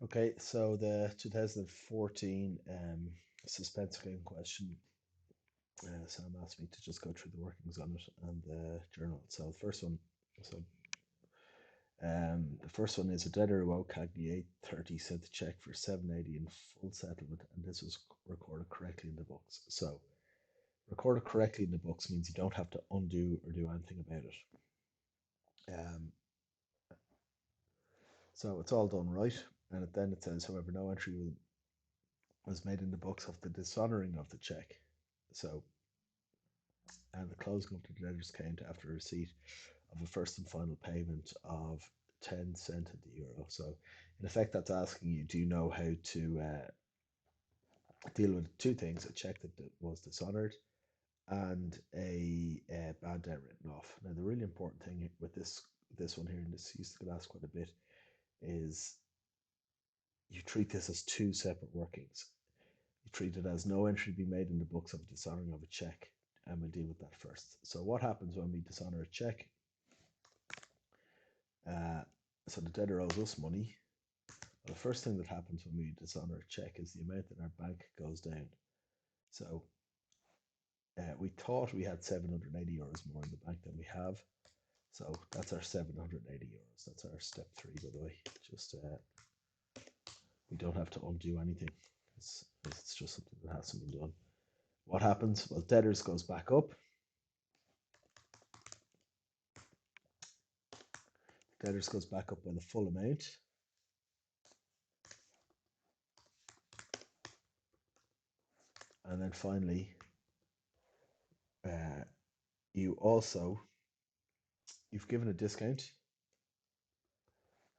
Okay, so the 2014 suspense game question. Sam asked me to just go through the workings on it and the journal. So so the first one is a debtor who owed Cagney 830 sent a check for 780 in full settlement, and this was recorded correctly in the books. So recorded correctly in the books means you don't have to undo or do anything about it. Um, so it's all done right, and then it says, however, no entry was made in the books of the dishonoring of the check. So, and the closing of the debtor's account after receipt of a first and final payment of 10 cent of the euro. So, in effect, that's asking you, do you know how to deal with two things: a check that was dishonored and a bad debt written off. Now, the really important thing with this one here, and this used to get asked quite a bit, is you treat this as two separate workings. You treat it as no entry be made in the books of dishonoring of a check, and we'll deal with that first. So, what happens when we dishonor a check? Uh, so the debtor owes us money. Well, the first thing that happens when we dishonor a check is the amount in our bank goes down. So we thought we had 780 euros more in the bank than we have. So that's our 780 euros. That's our step three, by the way. Just we don't have to undo anything. It's just something that hasn't been done. What happens? Well, debtors goes back up. Debtors goes back up by the full amount. And then finally, you also, you've given a discount,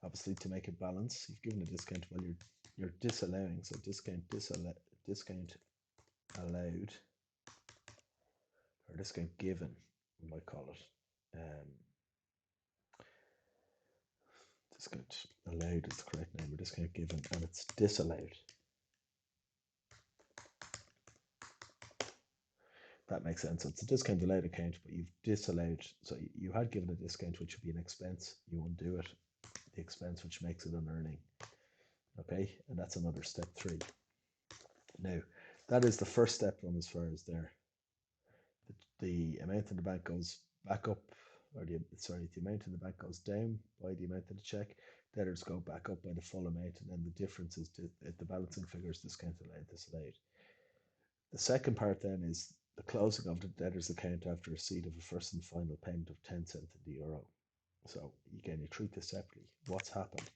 obviously to make it balance. You've given a discount while you're disallowing. So discount allowed, or discount given, we might call it. Discount allowed is the correct name, or discount given, and it's disallowed. That makes sense. So it's a discount allowed account, but you've disallowed. So you had given a discount, which would be an expense. You undo it, the expense which makes it an earning. Okay, and that's another step three. Now, that is the first step done as far as there. The amount in the bank goes back up, or the amount in the bank goes down by the amount of the check. Debtors go back up by the full amount, and then the difference is the balancing figures discounted allowed, disallowed. The second part then is the closing of the debtor's account after receipt of a first and final payment of 10 cents in the euro. So again, you treat this separately. What's happened?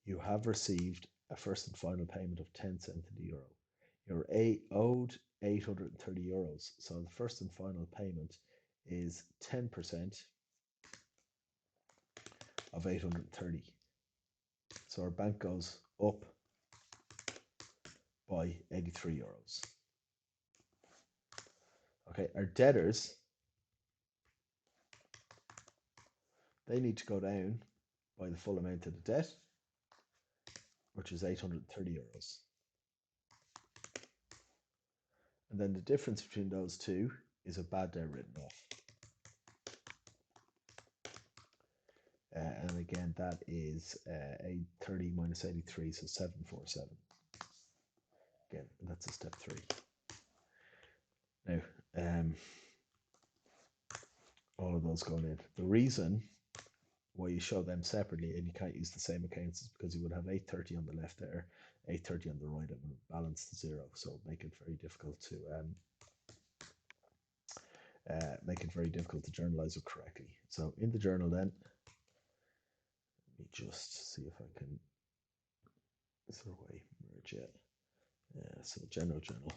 You have received a first and final payment of 10 cents in the euro. You're owed 830 euros. So the first and final payment is 10% of 830. So our bank goes up by 83 euros. Okay, our debtors, they need to go down by the full amount of the debt, which is 830 euros. And then the difference between those two is a bad debt written off. And again, that is 830 minus 83, so 747. Again, that's a step three. Now, all of those going in. The reason why you show them separately and you can't use the same accounts is because you would have 830 on the left there, 830 on the right, and would balance to zero. So make it very difficult to journalize it correctly. So in the journal then, let me just see if I can, is there a way merge it? So general journal.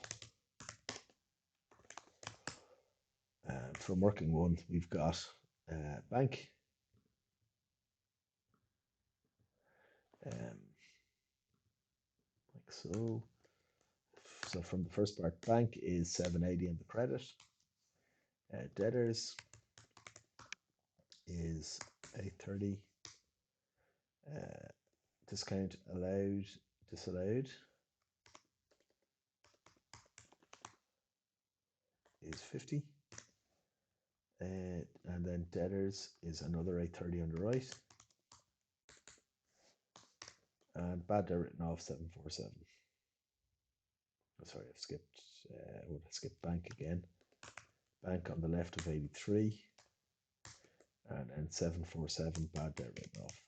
From working one, we've got bank, like so. So from the first part, bank is 780 on the credit. Debtors is 830. Discount allowed, disallowed is 50. And then debtors is another 830 on the right. and bad debt written off 747. Oh, sorry, I've skipped. Would I skip bank again? Bank on the left of 83, and then 747 bad debt written off.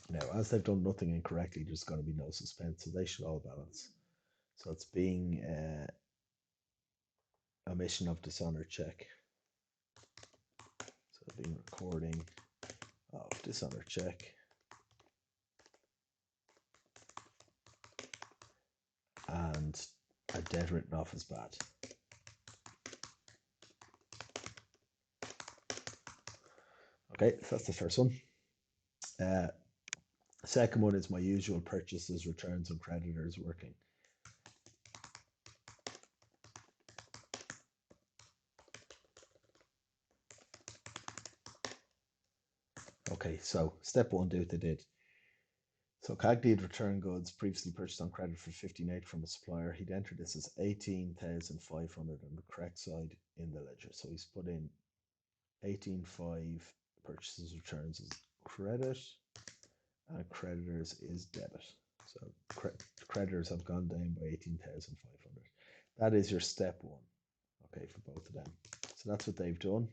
Now, as they've done nothing incorrectly, there's going to be no suspense, so they should all balance. So it's being omission of Dishonored check. So being recording of Dishonored check. And a debt written off as bad. Okay, so that's the first one. Second one is my usual purchases, returns, and creditors working. Okay, so step one, do what they did. So Cagney had returned goods previously purchased on credit for 15,800 from a supplier. He'd entered this as 18,500 on the correct side in the ledger. So he's put in 18,500 purchases, returns as credit, and creditors is debit. So creditors have gone down by 18,500. That is your step one, okay, for both of them. So that's what they've done.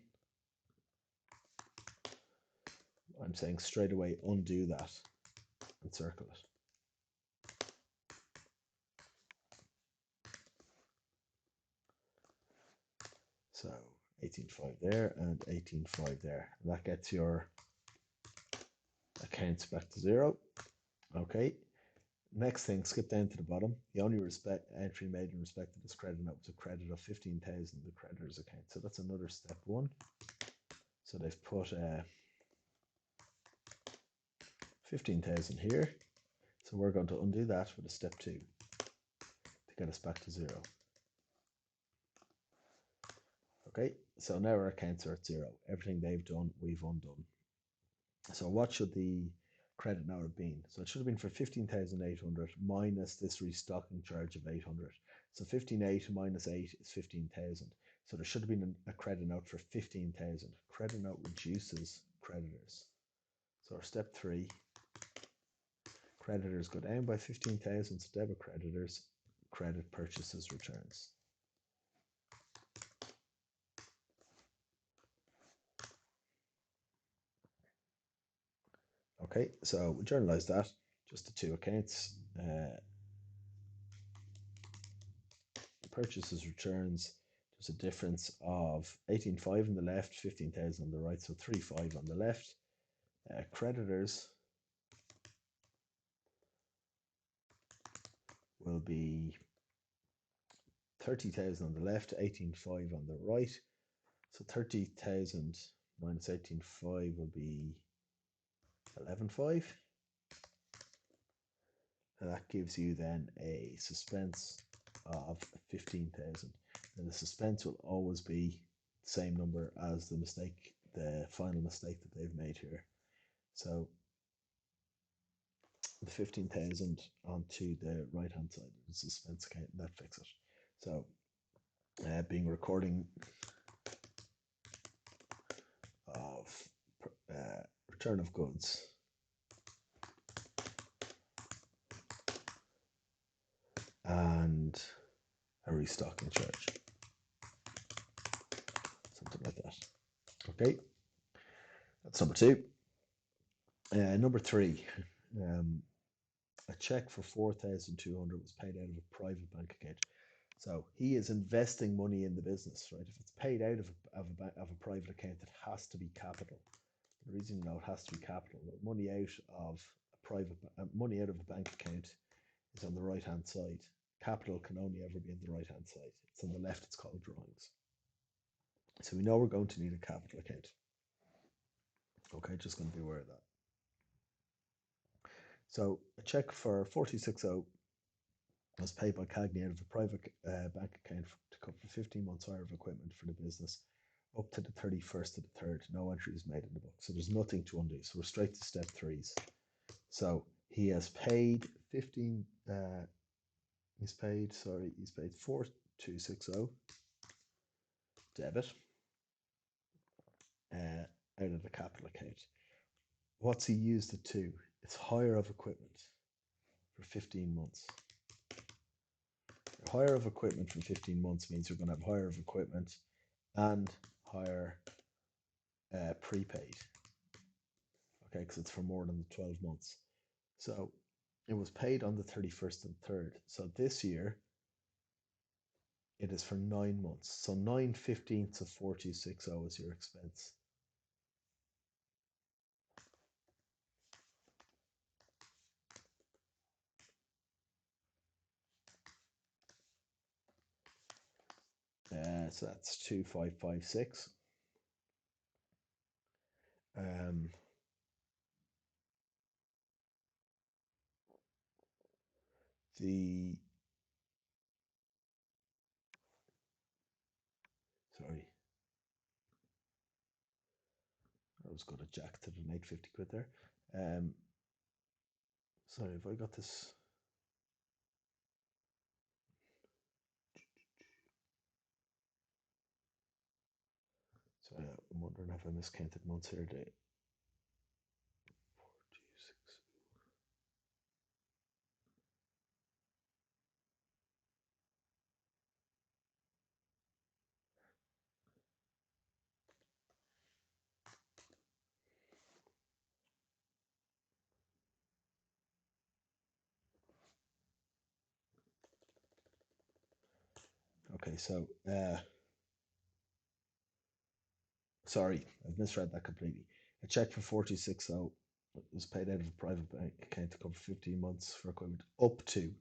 I'm saying straight away undo that and circle it. So 18.5 there and 18.5 there. And that gets your accounts back to zero. Okay. Next thing, skip down to the bottom. The only entry made in respect of this credit note was a credit of 15,000 in the creditor's account. So that's another step one. So they've put 15,000 here. So we're going to undo that with a step two to get us back to zero. Okay, so now our accounts are at zero. Everything they've done, we've undone. So what should the credit note have been? So it should have been for 15,800 minus this restocking charge of 800. So 15,800 minus 8 is 15,000. So there should have been a credit note for 15,000. Credit note reduces creditors. So our step three, creditors go down by 15,000, so debit creditors, credit purchases returns. Okay, so we journalize that, just the two accounts. Purchases returns, there's a difference of 18.5 on the left, 15,000 on the right, so 3.5 on the left. Creditors will be 30,000 on the left, 18.5 on the right. So 30,000 minus 18.5 will be 11.5. And that gives you then a suspense of 15,000. And the suspense will always be the same number as the mistake, the final mistake that they've made here. So the 15,000 onto the right hand side of the suspense account, and that fixes it. So being recording of return of goods and a restocking charge, something like that. Okay, that's number two. Number three, a check for 4,200 was paid out of a private bank account. So he is investing money in the business, right? If it's paid out of a private account, it has to be capital. The reason you know it has to be capital, money out of a bank account is on the right hand side. Capital can only ever be on the right hand side. It's on the left, it's called drawings. So we know we're going to need a capital account. Okay, just going to be aware of that. So a check for 4,260 was paid by Cagney out of a private bank account to cover 15 months hire of equipment for the business up to the 31st of the 3rd. No entry is made in the book, so there's nothing to undo. So we're straight to step threes. So he has paid 15. He's paid 4,260 debit out of the capital account. What's he used it to? It's hire of equipment for 15 months. Hire of equipment for 15 months means you're going to have hire of equipment and hire prepaid. Okay, because it's for more than the 12 months. So it was paid on the 31st and 3rd. So this year it is for 9 months. So 9/15 of 4,260 is your expense. So that's 2,556. The sorry, I was going to jack to the 850 quid there. Sorry, have I got this? Sorry, I'm wondering if I miscounted months here. Day 4,260. Okay, so sorry, I've misread that completely. A check for 4,260 was paid out of a private bank account to cover 15 months for equipment up to.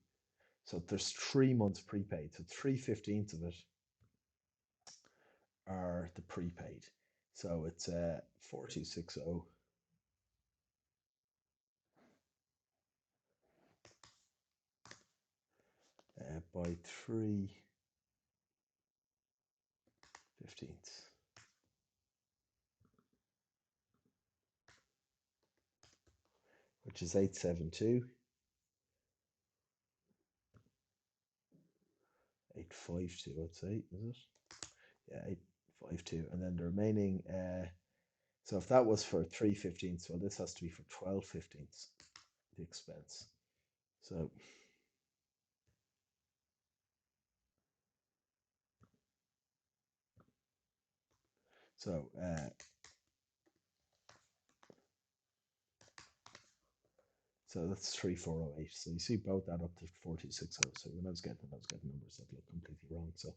So there's 3 months prepaid. So 3/15 of it are the prepaid. So it's 4,260 by 3/15, which is 872. 852, I'd say, is it? Yeah, 852. And then the remaining, so if that was for 3/15, well, this has to be for 12/15, the expense. So so so that's 3,408. So you see both that up to 4,260. So when I was getting numbers that look completely wrong. So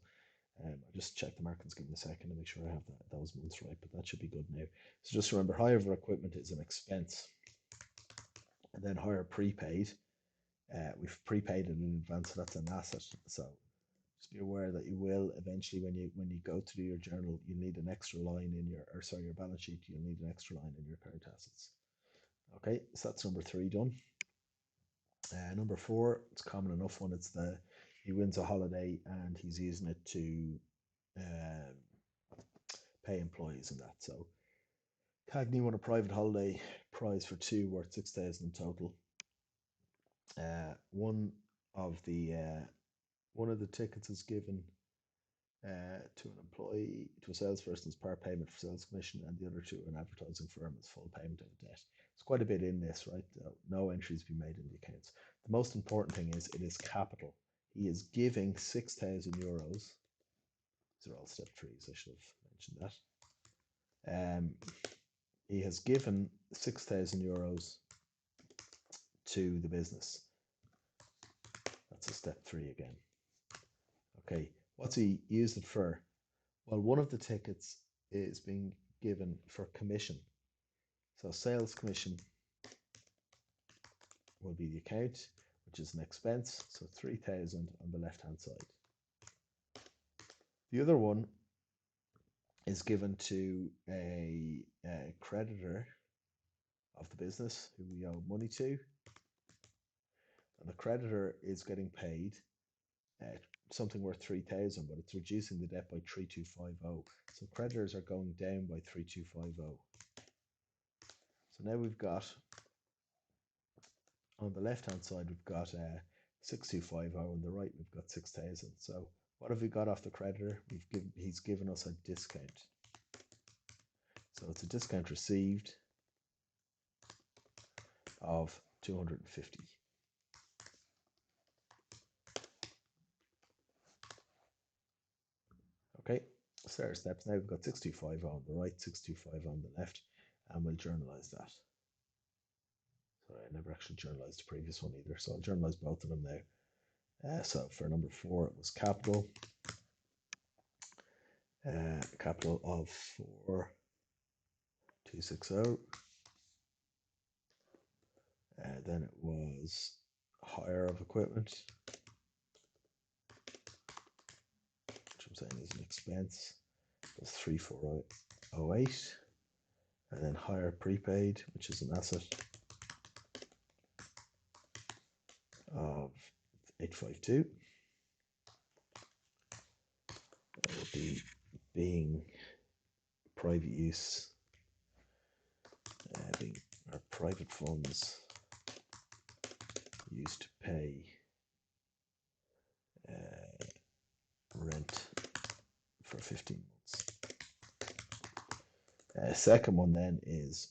I just check the markings, give me a second to make sure I have those months right, but that should be good now. So just remember, hire of equipment is an expense, and then hire prepaid. We've prepaid it in advance, so that's an asset. So just be aware that you will eventually, when you go to do your journal, you need an extra line in your balance sheet. You'll need an extra line in your current assets. Okay, so that's number 3 done. Number 4, it's a common enough one. It's he wins a holiday and he's using it to pay employees and that. So Cagney won a private holiday prize for 2 worth 6,000 in total. One of the tickets is given to an employee, to a salesperson as part payment for sales commission, and the other to an advertising firm as full payment of debt. It's quite a bit in this, right? No entries be made in the accounts. The most important thing is it is capital. He is giving 6,000 euros. These are all step 3s. I should have mentioned that. He has given 6,000 euros to the business. That's a step 3 again. Okay, what's he used it for? Well, one of the tickets is being given for commission. So sales commission will be the account, which is an expense. So 3,000 on the left-hand side. The other one is given to a creditor of the business who we owe money to. And the creditor is getting paid something worth 3,000, but it's reducing the debt by 3,250. So creditors are going down by 3,250. So now we've got, on the left hand side, we've got 6,250, on the right we've got 6,000. So what have we got off the creditor? He's given us a discount. So it's a discount received of 250. Okay, so there are steps. Now we've got 625 on the right, 625 on the left, and we'll journalize that. Sorry, I never actually journalized the previous one either, so I'll journalize both of them now. So for number 4, it was capital. Capital of 4,260. Then it was hire of equipment, which I'm saying is an expense. That's 3,408. And then hire prepaid, which is an asset, of 852. That would be being private use, being our private funds used to pay rent for 15 months. Second one then is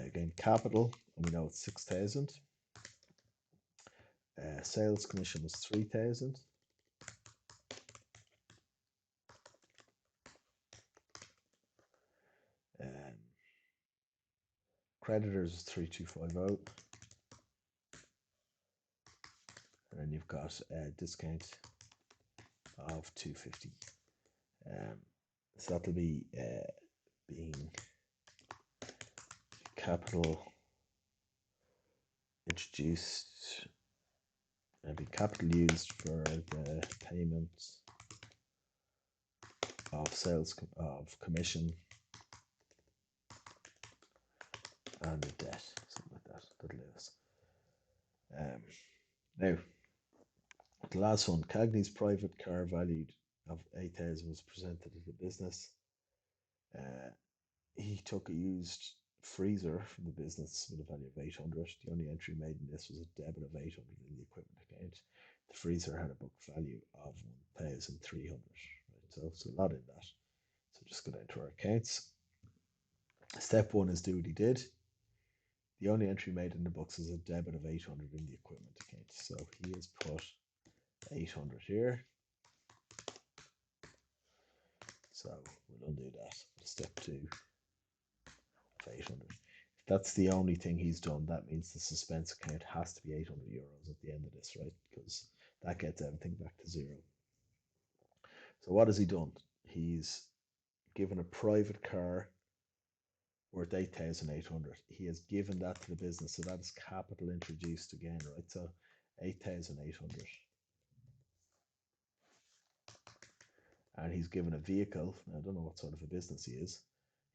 again capital, and we know it's 6,000. Sales commission was 3,000. Creditors is 3,250. And then you've got a discount of 250. So that'll be being capital introduced and be capital used for the payment of sales of commission and the debt, something like that. That'll do us. Now, the last one, Cagney's private car valued of 8,000 was presented to the business. He took a used freezer from the business with a value of 800. The only entry made in this was a debit of 800 in the equipment account. The freezer had a book value of 1,300. Right? So it's a lot in that. So just go down to our accounts. Step 1 is do what he did. The only entry made in the books is a debit of 800 in the equipment account. So he has put 800 here. So we'll undo that. Step 2 of 800. If that's the only thing he's done, that means the suspense account has to be 800 euros at the end of this, right? Because that gets everything back to 0. So what has he done? He's given a private car worth 8,800. He has given that to the business, so that is capital introduced again, right? So 8,800. And he's given a vehicle. I don't know what sort of a business he is.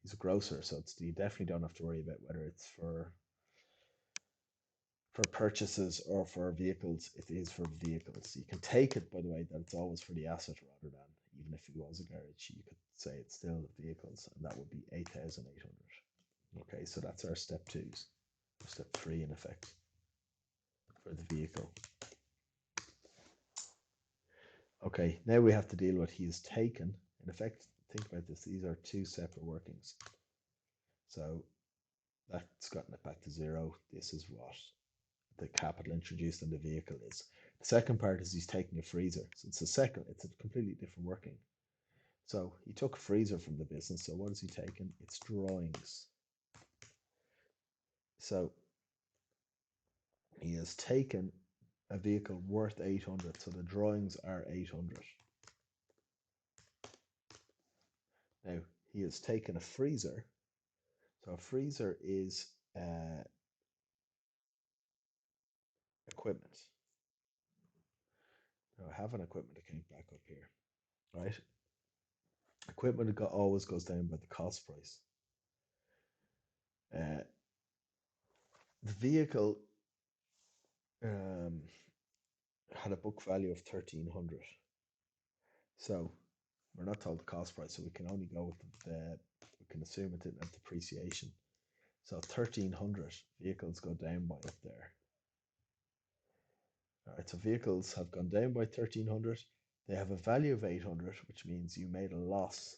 He's a grocer, so you definitely don't have to worry about whether it's for purchases or for vehicles. It is for vehicles. You can take it, by the way, that it's always for the asset rather than, even if it was a garage, you could say it's still vehicles, and that would be 8,800. Okay, so that's our step 2s. Step 3 in effect for the vehicle. Okay, now we have to deal with he has taken. In effect, think about this. These are 2 separate workings. So that's gotten it back to 0. This is what the capital introduced in the vehicle is. The second part is he's taking a freezer. So it's a completely different working. So he took a freezer from the business. So what has he taken? It's drawings. So he has taken a vehicle worth 800. So the drawings are 800. Now he has taken a freezer. So a freezer is equipment. Now I have an equipment account back up here, right? Equipment always goes down by the cost price. The vehicle had a book value of 1,300. So we're not told the cost price, so we can only go with we can assume it didn't have depreciation. So 1,300 vehicles go down by up there. All right, so vehicles have gone down by 1,300. They have a value of 800, which means you made a loss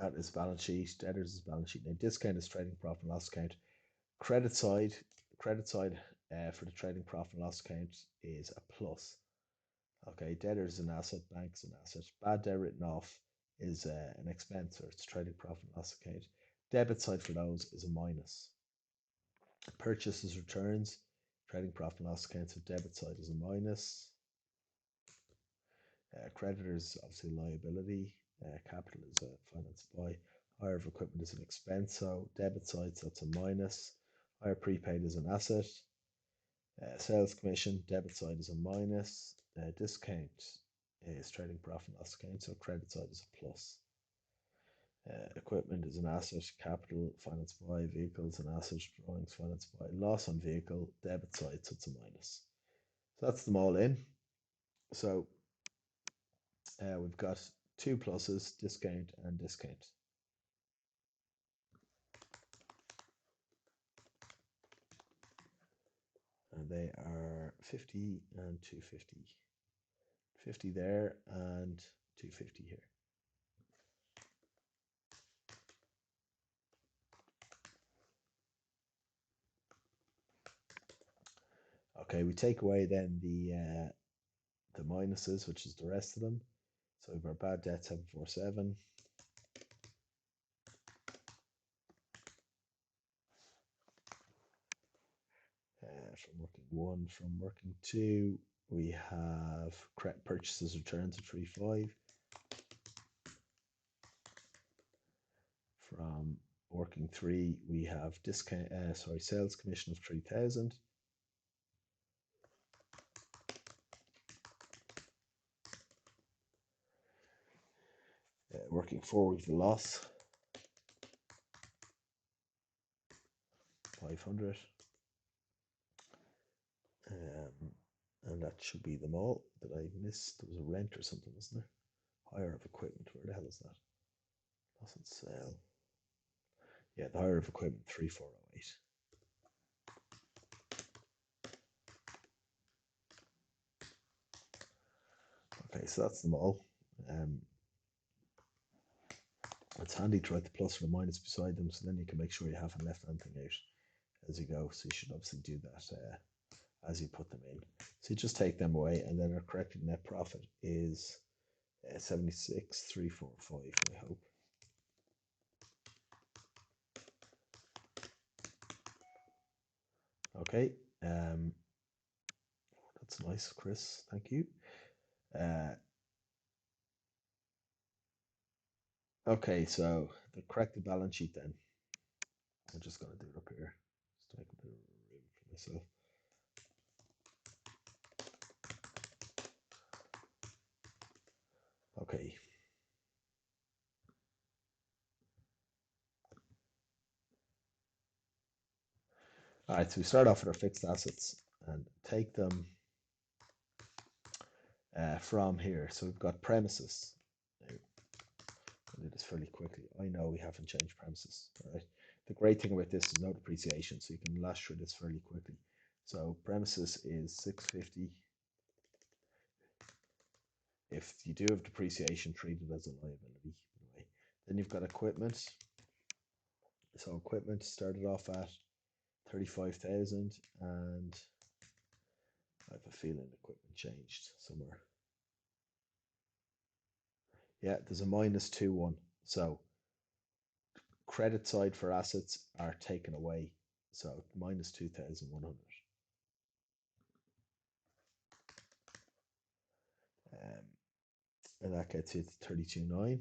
That is balance sheet. Debtors is balance sheet. Now discount is trading profit and loss account. Credit side, credit side for the trading profit and loss account is a plus. Okay, debtors is an asset, banks an asset. Bad debt written off is an expense, or it's trading profit and loss account. Debit side for those is a minus. Purchases, returns, trading profit and loss account, so debit side is a minus. Creditors, obviously liability. Capital is a financed by. Hire of equipment is an expense, so debit side, so that's a minus. Hire prepaid is an asset. Sales commission, debit side is a minus. Discount is trading profit and loss account, so credit side is a plus. Equipment is an asset. Capital, financed by. Vehicles, an asset. Drawings, financed by. Loss on vehicle, debit side, so it's a minus. So that's them all in. So we've got two pluses, discount and discount. And they are 50 and 250. 50 there and 250 here. Okay, we take away then the minuses, which is the rest of them. So we've our bad debt 747. From working 1, from working 2, we have purchases, returns of 35. From working 3, we have discount. Sales commission of 3,000. Working 4, we've the loss 500. And that should be them all. Did I miss? There was a rent or something, wasn't there? Hire of equipment. Where the hell is that? Loss and sale. Yeah, the hire of equipment 3408. Okay, so that's them all. It's handy to write the plus or the minus beside them, so then you can make sure you haven't left anything out as you go. So you should obviously do that as you put them in. So you just take them away, and then our corrected net profit is 76,345, I hope. Okay, that's nice, Chris. Thank you. Okay, so the corrected balance sheet then. I'm just going to do it up here. Just make a bit of room for myself. Okay. All right, so we start off with our fixed assets and take them from here. So we've got premises. Now, I'll do this fairly quickly. I know we haven't changed premises. All right. The great thing about this is no depreciation, so you can lash through this fairly quickly. So premises is 650. If you do have depreciation, treat it as a liability. Anyway. Then you've got equipment. So equipment started off at 35,000, and I have a feeling equipment changed somewhere. Yeah, there's a minus 2-1. So credit side for assets are taken away. So minus 2,100. And that gets you to 32.9.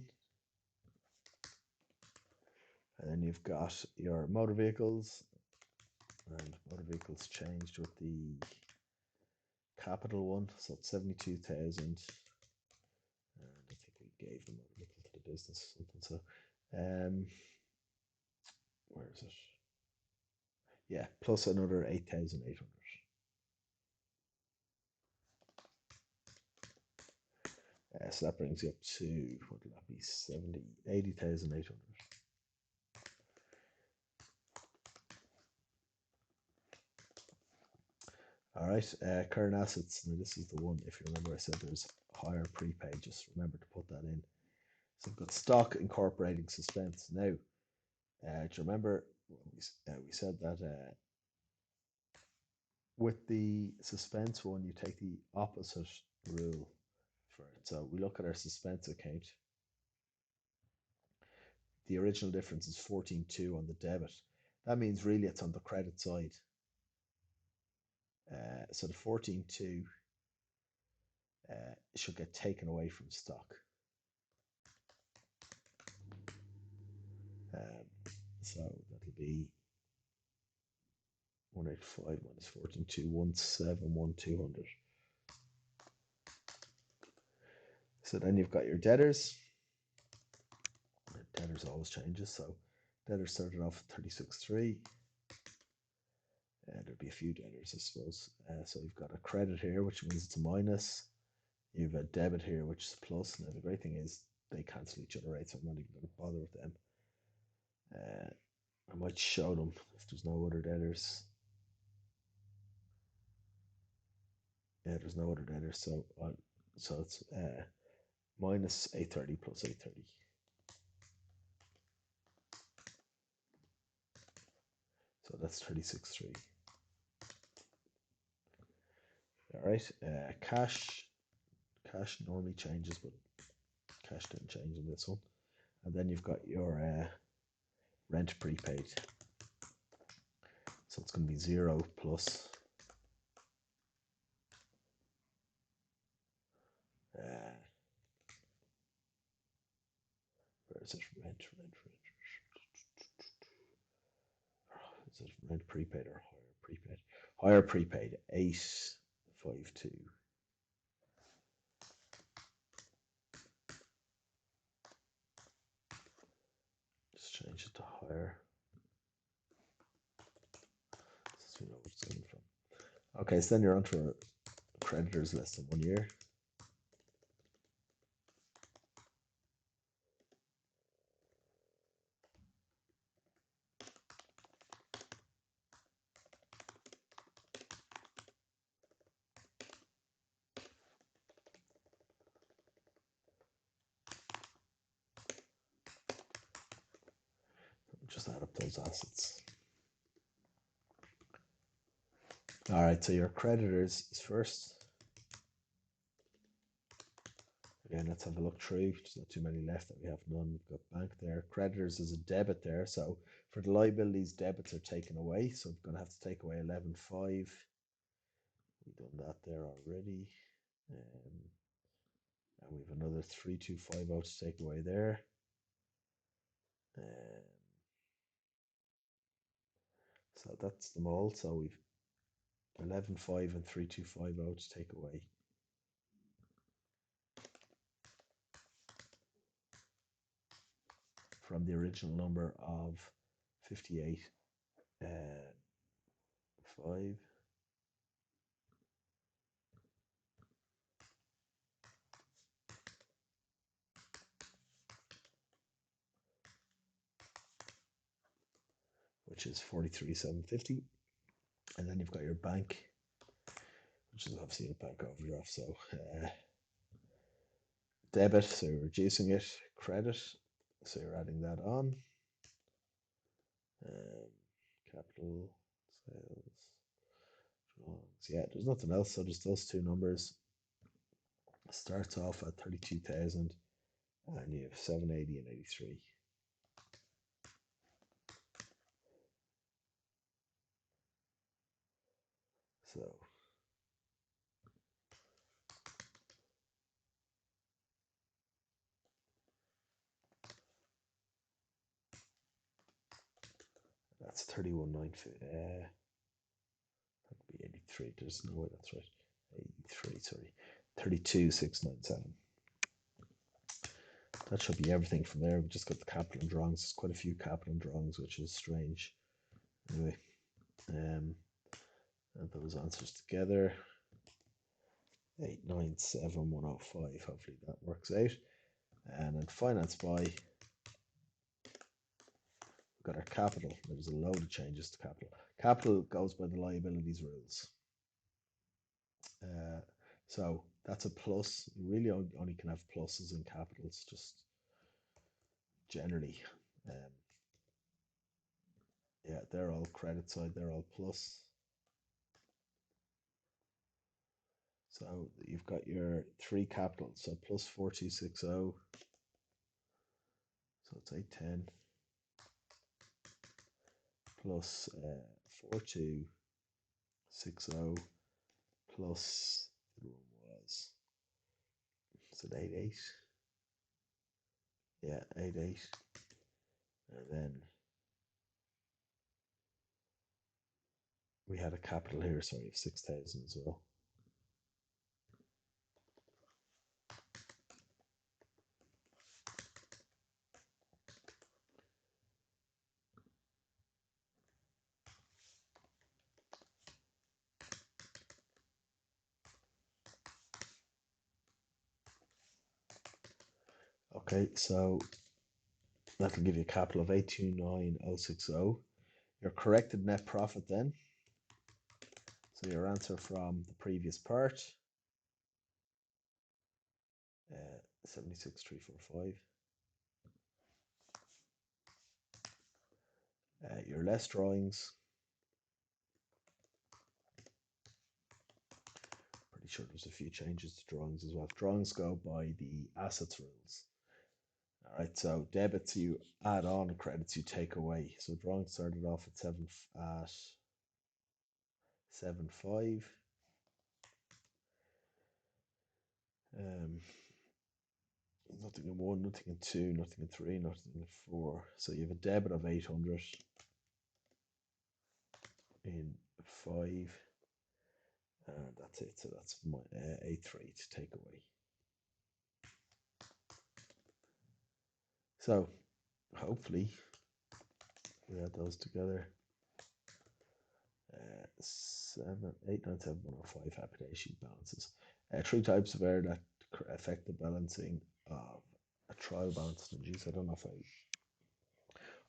And then you've got your motor vehicles. And motor vehicles changed with the capital one. So it's 72,000. And I think we gave the motor vehicle to the business or something. So where is it? Yeah, plus another 8,800. So that brings you up to, what would that be, 80,800. All right, current assets. Now this is the one, if you remember I said there's higher prepaid, just remember to put that in. So we've got stock incorporating suspense. Now, do you remember we said that with the suspense one, you take the opposite rule for it. So we look at our suspense account. The original difference is 14.2 on the debit. That means really it's on the credit side. So the 14.2 should get taken away from stock. So that'll be 185 minus 14.2, 171,200. So then you've got your debtors. Debtors always changes. So debtors started off at 36.3. There'd be a few debtors, I suppose. So you've got a credit here, which means it's a minus. You've a debit here, which is plus. Now the great thing is they cancel each other out, so I'm not even going to bother with them. I might show them if there's no other debtors. Yeah, there's no other debtors, so it's minus 830 plus 830. So that's 36.3. All right, cash normally changes, but cash didn't change in this one. And then you've got your rent prepaid. So it's going to be 0 plus where is it? Rent. Is it rent prepaid or higher prepaid? Higher prepaid, 852. Just change it to higher. So we know where it's coming from. Okay, so then you're onto a creditors less than 1 year. Just add up those assets. All right, so your creditors is first. Again, let's have a look through. There's not too many left that we have none. We've got bank there. Creditors is a debit there. So for the liabilities, debits are taken away. So we're going to have to take away 11.5. We've done that there already. And we have another 3,250 to take away there. So that's them all. So we've 11.5 and 3,250 to take away. From the original number of 58, 5. Which is 43,750. And then you've got your bank, which is obviously a bank overdraft. So debit, so you're reducing it. Credit, so you're adding that on. Capital, sales, drawings. Yeah, there's nothing else. So just those two numbers. Starts off at 32,000 and you have 780 and 83. So that's 31,950. That would be 83. There's no way that's right. 83, sorry. 32,697. That should be everything from there. We just got the capital and drawings. There's quite a few capital and drawings, which is strange. Anyway, and those answers together. 897,105. Hopefully that works out. And then finance by, we've got our capital. There's a load of changes to capital. Capital goes by the liabilities rules. So that's a plus. You really only can have pluses in capitals. Just generally. Um, yeah, they're all credit side, they're all plus. So you've got your three capitals, so plus 4260, so it's 810 plus 4260 plus the one was, so 88. Yeah, 88. And then we had a capital here, sorry, of 6,000 as well. Okay, so that'll give you a capital of 829,060. Your corrected net profit then. So your answer from the previous part, 76,345. Your less drawings. Pretty sure there's a few changes to drawings as well. Drawings go by the assets rules. All right, so debits you add on, credits you take away. So drawings started off at 7.5. Nothing in 1, nothing in 2, nothing in 3, nothing in 4. So you have a debit of 800 in 5. And that's it. So that's my A3 to take away. So hopefully we add those together. 7, 8, 9, 7, 105 happy day sheet balances. Three types of error that affect the balancing of a trial balance. And geez, I don't know if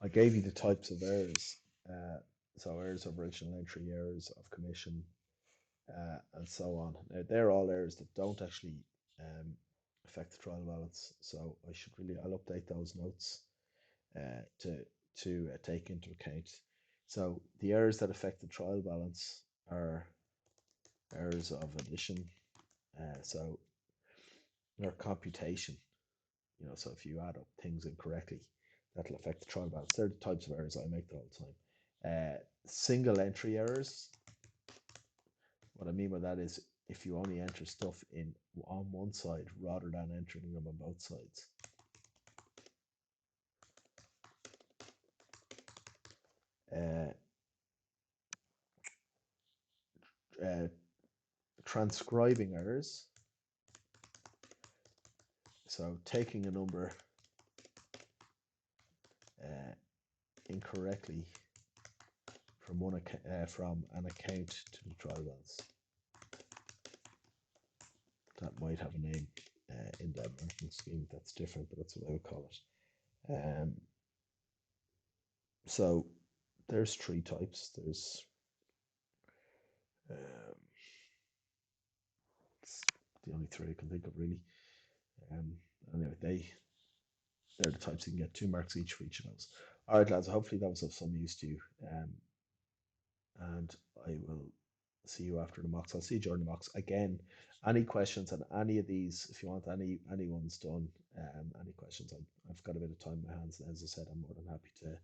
I gave you the types of errors. So errors of original entry, errors of commission, and so on. Now, they're all errors that don't actually affect the trial balance. So I'll update those notes to take into account. So the errors that affect the trial balance are errors of addition. So or computation. So if you add up things incorrectly, that'll affect the trial balance. They're the types of errors I make the whole time. Single entry errors. What I mean by that is if you only enter stuff on one side rather than entering them on both sides. Transcribing errors. So taking a number incorrectly from an account to the trial balance. That might have a name in the American scheme that's different, but that's what I would call it. So there's three types. There's it's the only three I can think of really. Anyway, they're the types you can get 2 marks each for each of those. All right, lads. Hopefully that was of some use to you. And I will see you after the mocks. I'll see you during the mocks again. Any questions on any of these? If you want any ones done, any questions? I've got a bit of time in my hands. As I said, I'm more than happy to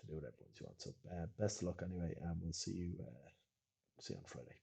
do whatever you want. So best of luck anyway, and we'll see you on Friday.